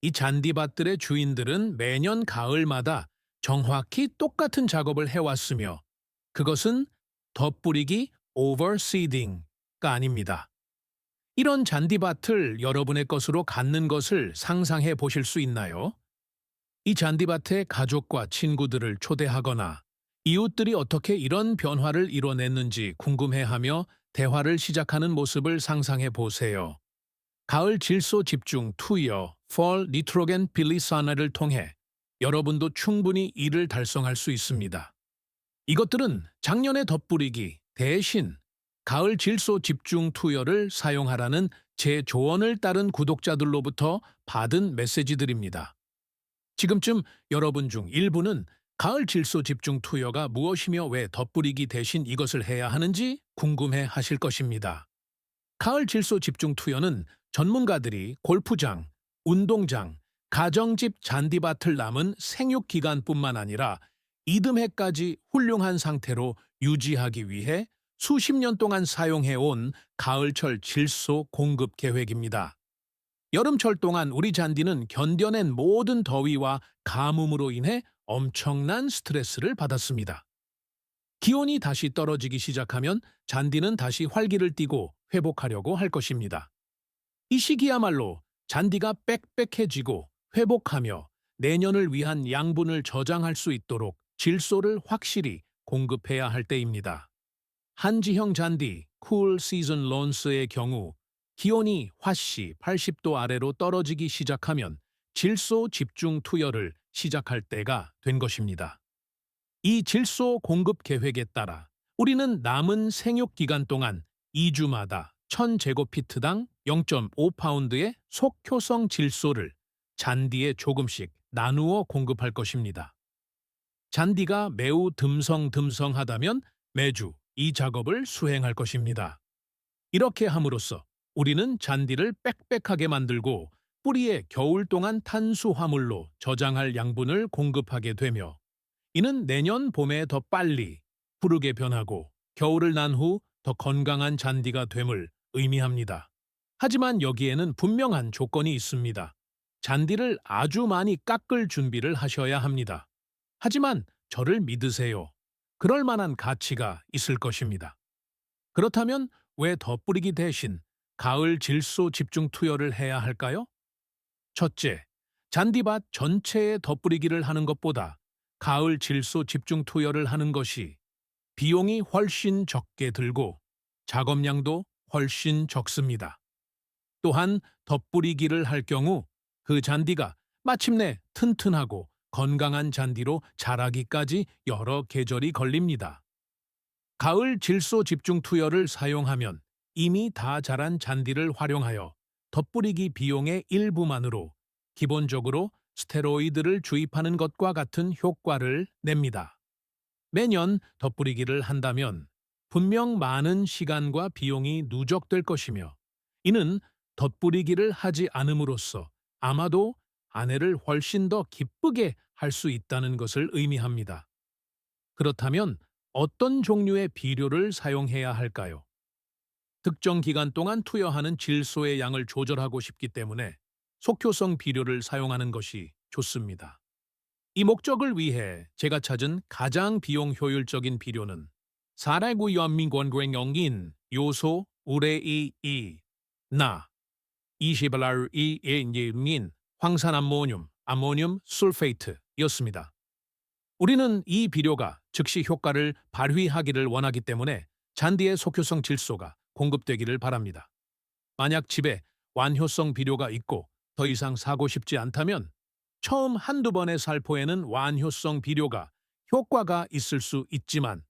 이 잔디밭들의 주인들은 매년 가을마다 정확히 똑같은 작업을 해왔으며 그것은 덧뿌리기 overseeding가 아닙니다. 이런 잔디밭을 여러분의 것으로 갖는 것을 상상해 보실 수 있나요? 이 잔디밭에 가족과 친구들을 초대하거나 이웃들이 어떻게 이런 변화를 이뤄냈는지 궁금해하며 대화를 시작하는 모습을 상상해 보세요. 가을 질소 집중 투여 Fall Nitrogen Pilisan을 통해 여러분도 충분히 이를 달성할 수 있습니다. 이것들은 작년에 덧뿌리기 대신 가을 질소 집중 투여를 사용하라는 제 조언을 따른 구독자들로부터 받은 메시지들입니다. 지금쯤 여러분 중 일부는 가을 질소 집중 투여가 무엇이며 왜 덧뿌리기 대신 이것을 해야 하는지 궁금해 하실 것입니다. 가을 질소 집중 투여는 전문가들이 골프장, 운동장, 가정집 잔디밭을 남은 생육 기간뿐만 아니라 이듬해까지 훌륭한 상태로 유지하기 위해 수십 년 동안 사용해온 가을철 질소 공급 계획입니다. 여름철 동안 우리 잔디는 견뎌낸 모든 더위와 가뭄으로 인해 엄청난 스트레스를 받았습니다. 기온이 다시 떨어지기 시작하면 잔디는 다시 활기를 띠고 회복하려고 할 것입니다. 이 시기야말로 잔디가 빽빽해지고 회복하며 내년을 위한 양분을 저장할 수 있도록 질소를 확실히 공급해야 할 때입니다. 한지형 잔디, 쿨 시즌 론스의 경우 기온이 화씨 80도 아래로 떨어지기 시작하면 질소 집중 투여를 시작할 때가 된 것입니다. 이 질소 공급 계획에 따라 우리는 남은 생육 기간 동안 2주마다 1000제곱피트당 0.5파운드의 속효성 질소를 잔디에 조금씩 나누어 공급할 것입니다. 잔디가 매우 듬성듬성하다면 매주 이 작업을 수행할 것입니다. 이렇게 함으로써 우리는 잔디를 빽빽하게 만들고 뿌리에 겨울 동안 탄수화물로 저장할 양분을 공급하게 되며 이는 내년 봄에 더 빨리 푸르게 변하고 겨울을 난 후 더 건강한 잔디가 됨을 의미합니다. 하지만 여기에는 분명한 조건이 있습니다. 잔디를 아주 많이 깎을 준비를 하셔야 합니다. 하지만 저를 믿으세요. 그럴 만한 가치가 있을 것입니다. 그렇다면 왜 덧뿌리기 대신 가을 질소 집중 투여를 해야 할까요? 첫째, 잔디밭 전체에 덧뿌리기를 하는 것보다 가을 질소 집중 투여를 하는 것이 비용이 훨씬 적게 들고 작업량도 훨씬 적습니다. 또한 덧뿌리기를 할 경우 그 잔디가 마침내 튼튼하고 건강한 잔디로 자라기까지 여러 계절이 걸립니다. 가을 질소 집중 투여를 사용하면 이미 다 자란 잔디를 활용하여 덧뿌리기 비용의 일부만으로 기본적으로 스테로이드를 주입하는 것과 같은 효과를 냅니다. 매년 덧뿌리기를 한다면 분명 많은 시간과 비용이 누적될 것이며 이는 덧뿌리기를 하지 않음으로써 아마도 아내를 훨씬 더 기쁘게 할 수 있다는 것을 의미합니다. 그렇다면 어떤 종류의 비료를 사용해야 할까요? 특정 기간 동안 투여하는 질소의 양을 조절하고 싶기 때문에 속효성 비료를 사용하는 것이 좋습니다. 이 목적을 위해 제가 찾은 가장 비용 효율적인 비료는 사라구연민권광영인 요소 우레이이 나 21인 황산암모늄 아모늄 술페이트였습니다. 우리는 이 비료가 즉시 효과를 발휘하기를 원하기 때문에 잔디의 속효성 질소가 공급되기를 바랍니다. 만약 집에 완효성 비료가 있고 더 이상 사고 싶지 않다면 처음 한두 번의 살포에는 완효성 비료가 효과가 있을 수 있지만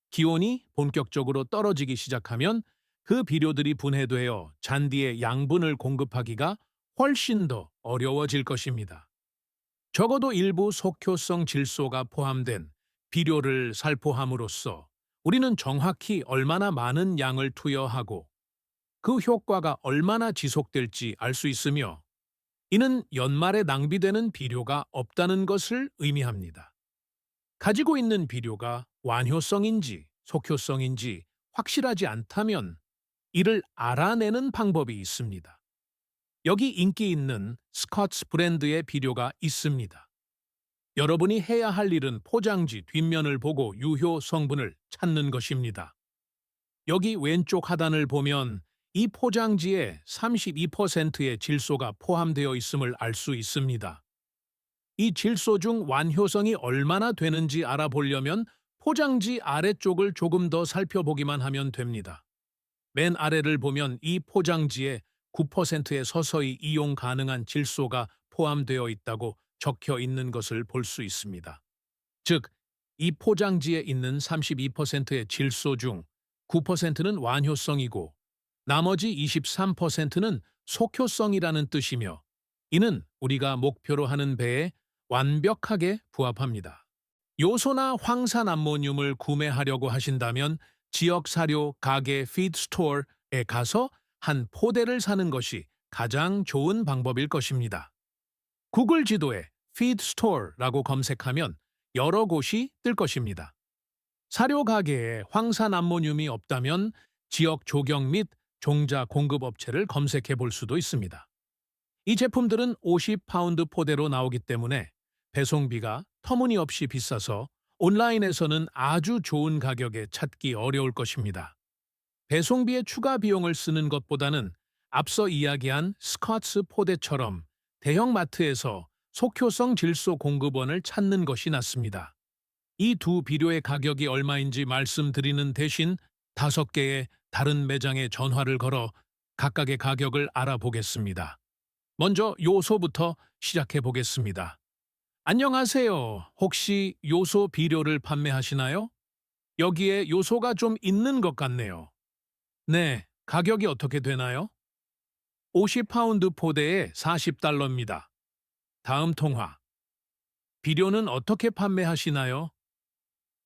기온이 본격적으로 떨어지기 시작하면 그 비료들이 분해되어 잔디의 양분을 공급하기가 훨씬 더 어려워질 것입니다. 적어도 일부 속효성 질소가 포함된 비료를 살포함으로써 우리는 정확히 얼마나 많은 양을 투여하고 그 효과가 얼마나 지속될지 알 수 있으며 이는 연말에 낭비되는 비료가 없다는 것을 의미합니다. 가지고 있는 비료가 완효성인지 속효성인지 확실하지 않다면 이를 알아내는 방법이 있습니다. 여기 인기 있는 스캇스 브랜드의 비료가 있습니다. 여러분이 해야 할 일은 포장지 뒷면을 보고 유효 성분을 찾는 것입니다. 여기 왼쪽 하단을 보면 이 포장지에 32%의 질소가 포함되어 있음을 알 수 있습니다. 이 질소 중 완효성이 얼마나 되는지 알아보려면 포장지 아래쪽을 조금 더 살펴보기만 하면 됩니다. 맨 아래를 보면 이 포장지에 9%의 서서히 이용 가능한 질소가 포함되어 있다고 적혀 있는 것을 볼 수 있습니다. 즉, 이 포장지에 있는 32%의 질소 중 9%는 완효성이고 나머지 23%는 속효성이라는 뜻이며 이는 우리가 목표로 하는 배에 완벽하게 부합합니다. 요소나 황산암모늄을 구매하려고 하신다면 지역 사료 가게 피드스토어에 가서 한 포대를 사는 것이 가장 좋은 방법일 것입니다. 구글 지도에 피드스토어라고 검색하면 여러 곳이 뜰 것입니다. 사료 가게에 황산암모늄이 없다면 지역 조경 및 종자 공급업체를 검색해 볼 수도 있습니다. 이 제품들은 50파운드 포대로 나오기 때문에 배송비가 터무니없이 비싸서 온라인에서는 아주 좋은 가격에 찾기 어려울 것입니다. 배송비에 추가 비용을 쓰는 것보다는 앞서 이야기한 스캇스 포대처럼 대형 마트에서 속효성 질소 공급원을 찾는 것이 낫습니다. 이 두 비료의 가격이 얼마인지 말씀드리는 대신 5개의 다른 매장에 전화를 걸어 각각의 가격을 알아보겠습니다. 먼저 요소부터 시작해 보겠습니다. 안녕하세요. 혹시 요소 비료를 판매하시나요? 여기에 요소가 좀 있는 것 같네요. 네, 가격이 어떻게 되나요? 50파운드 포대에 $40입니다. 다음 통화. 비료는 어떻게 판매하시나요?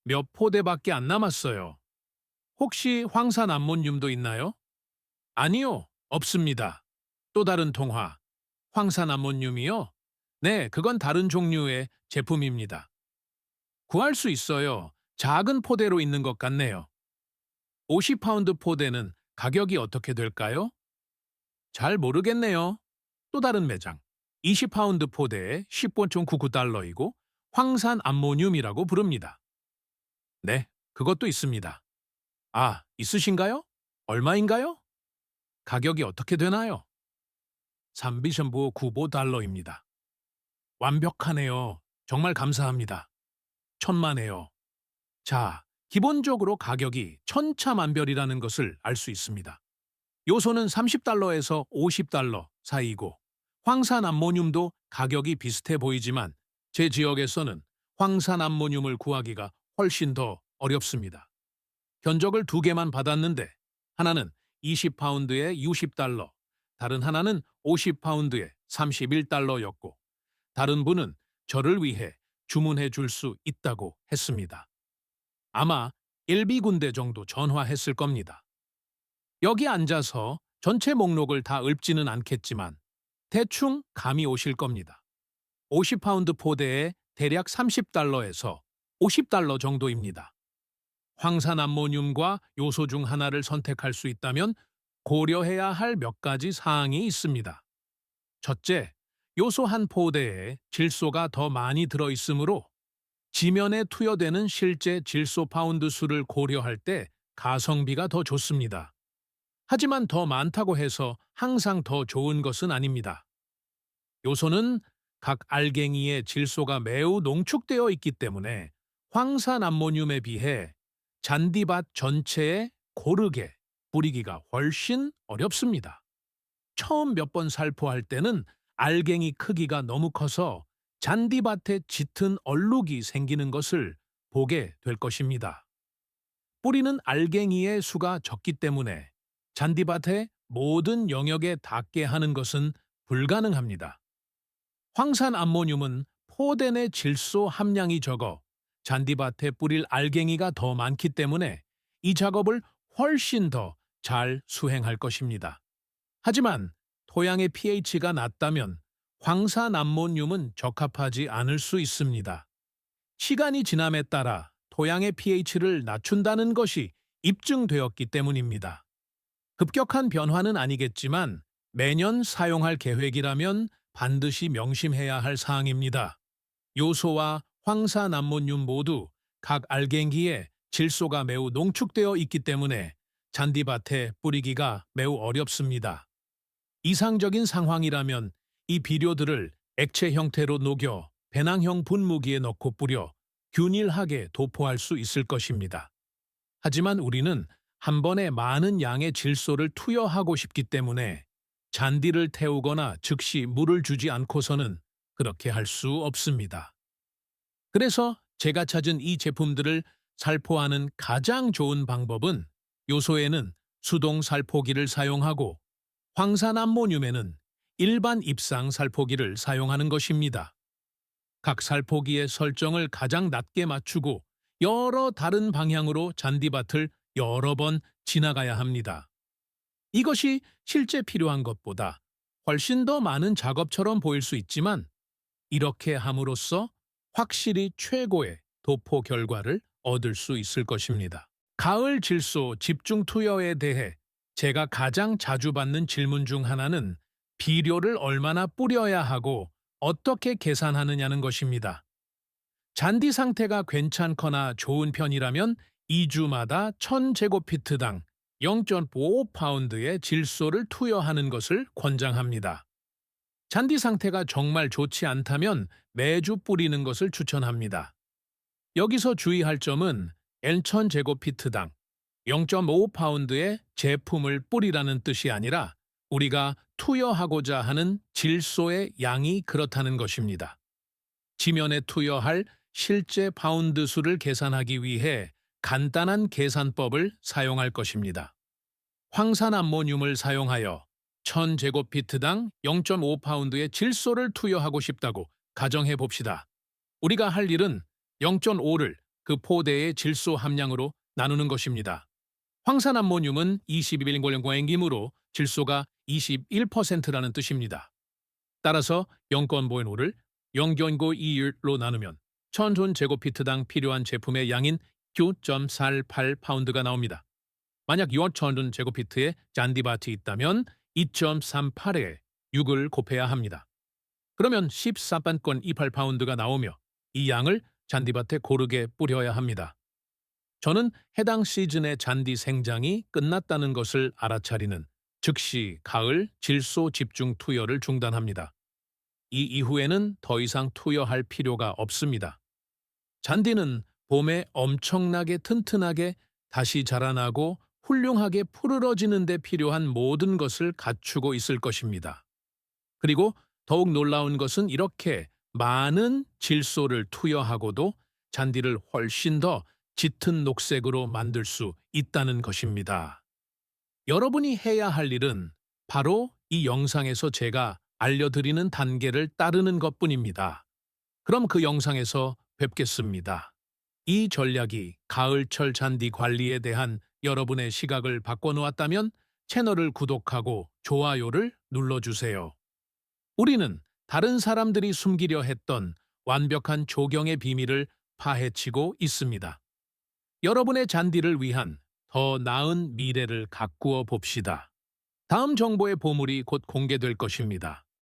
몇 포대밖에 안 남았어요. 혹시 황산암모늄도 있나요? 아니요, 없습니다. 또 다른 통화. 황산암모늄이요? 네, 그건 다른 종류의 제품입니다. 구할 수 있어요. 작은 포대로 있는 것 같네요. 50파운드 포대는 가격이 어떻게 될까요? 잘 모르겠네요. 또 다른 매장. 20파운드 포대에 $10.99이고 황산암모늄이라고 부릅니다. 네, 그것도 있습니다. 아, 있으신가요? 얼마인가요? 가격이 어떻게 되나요? $3.95입니다. 완벽하네요. 정말 감사합니다. 천만에요. 자, 기본적으로 가격이 천차만별이라는 것을 알 수 있습니다. 요소는 $30에서 $50 사이이고 황산암모늄도 가격이 비슷해 보이지만 제 지역에서는 황산암모늄을 구하기가 훨씬 더 어렵습니다. 견적을 2개만 받았는데 하나는 20파운드에 $60, 다른 하나는 50파운드에 $31였고 다른 분은 저를 위해 주문해 줄 수 있다고 했습니다. 아마 1비군데 정도 전화했을 겁니다. 여기 앉아서 전체 목록을 다 읊지는 않겠지만 대충 감이 오실 겁니다. 50파운드 포대에 대략 $30에서 $50 정도입니다. 황산암모늄과 요소 중 하나를 선택할 수 있다면 고려해야 할 몇 가지 사항이 있습니다. 첫째, 요소 한 포대에 질소가 더 많이 들어있으므로 지면에 투여되는 실제 질소 파운드 수를 고려할 때 가성비가 더 좋습니다. 하지만 더 많다고 해서 항상 더 좋은 것은 아닙니다. 요소는 각 알갱이의 질소가 매우 농축되어 있기 때문에 황산암모늄에 비해 잔디밭 전체에 고르게 뿌리기가 훨씬 어렵습니다. 처음 몇 번 살포할 때는 알갱이 크기가 너무 커서 잔디밭에 짙은 얼룩이 생기는 것을 보게 될 것입니다. 뿌리는 알갱이의 수가 적기 때문에 잔디밭의 모든 영역에 닿게 하는 것은 불가능합니다. 황산암모늄은 포대 내 질소 함량이 적어 잔디밭에 뿌릴 알갱이가 더 많기 때문에 이 작업을 훨씬 더 잘 수행할 것입니다. 하지만 토양의 pH가 낮다면 황산암모늄은 적합하지 않을 수 있습니다. 시간이 지남에 따라 토양의 pH를 낮춘다는 것이 입증되었기 때문입니다. 급격한 변화는 아니겠지만 매년 사용할 계획이라면 반드시 명심해야 할 사항입니다. 요소와 황사남모늄 모두 각 알갱기에 질소가 매우 농축되어 있기 때문에 잔디밭에 뿌리기가 매우 어렵습니다. 이상적인 상황이라면 이 비료들을 액체 형태로 녹여 배낭형 분무기에 넣고 뿌려 균일하게 도포할 수 있을 것입니다. 하지만 우리는 한 번에 많은 양의 질소를 투여하고 싶기 때문에 잔디를 태우거나 즉시 물을 주지 않고서는 그렇게 할 수 없습니다. 그래서 제가 찾은 이 제품들을 살포하는 가장 좋은 방법은 요소에는 수동 살포기를 사용하고 황산암모늄에는 일반 입상 살포기를 사용하는 것입니다. 각 살포기의 설정을 가장 낮게 맞추고 여러 다른 방향으로 잔디밭을 여러 번 지나가야 합니다. 이것이 실제 필요한 것보다 훨씬 더 많은 작업처럼 보일 수 있지만 이렇게 함으로써 확실히 최고의 도포 결과를 얻을 수 있을 것입니다. 가을 질소 집중 투여에 대해 제가 가장 자주 받는 질문 중 하나는 비료를 얼마나 뿌려야 하고 어떻게 계산하느냐는 것입니다. 잔디 상태가 괜찮거나 좋은 편이라면 2주마다 1000제곱피트당 0.5파운드의 질소를 투여하는 것을 권장합니다. 잔디 상태가 정말 좋지 않다면 매주 뿌리는 것을 추천합니다. 여기서 주의할 점은 N1000제곱피트당 0.5파운드의 제품을 뿌리라는 뜻이 아니라 우리가 투여하고자 하는 질소의 양이 그렇다는 것입니다. 지면에 투여할 실제 파운드 수를 계산하기 위해 간단한 계산법을 사용할 것입니다. 황산암모늄을 사용하여 1000제곱피트당 0.5파운드의 질소를 투여하고 싶다고 가정해 봅시다. 우리가 할 일은 0.5를 그 포대의 질소 함량으로 나누는 것입니다. 황산암모늄은 22mg이므로 질소가 21%라는 뜻입니다. 따라서 0.5를 0.52로 나누면 1000제곱피트당 필요한 제품의 양인 9.48파운드가 나옵니다. 만약 6000제곱피트의 잔디밭이 있다면 2.38에 6을 곱해야 합니다. 그러면 14.28파운드가 나오며 이 양을 잔디밭에 고르게 뿌려야 합니다. 저는 해당 시즌의 잔디 생장이 끝났다는 것을 알아차리는 즉시 가을 질소 집중 투여를 중단합니다. 이 이후에는 더 이상 투여할 필요가 없습니다. 잔디는 봄에 엄청나게 튼튼하게 다시 자라나고 훌륭하게 푸르러지는 데 필요한 모든 것을 갖추고 있을 것입니다. 그리고 더욱 놀라운 것은 이렇게 많은 질소를 투여하고도 잔디를 훨씬 더 짙은 녹색으로 만들 수 있다는 것입니다. 여러분이 해야 할 일은 바로 이 영상에서 제가 알려드리는 단계를 따르는 것뿐입니다. 그럼 그 영상에서 뵙겠습니다. 이 전략이 가을철 잔디 관리에 대한 여러분의 시각을 바꿔놓았다면 채널을 구독하고 좋아요를 눌러주세요. 우리는 다른 사람들이 숨기려 했던 완벽한 조경의 비밀을 파헤치고 있습니다. 여러분의 잔디를 위한 더 나은 미래를 가꾸어 봅시다. 다음 정보의 보물이 곧 공개될 것입니다.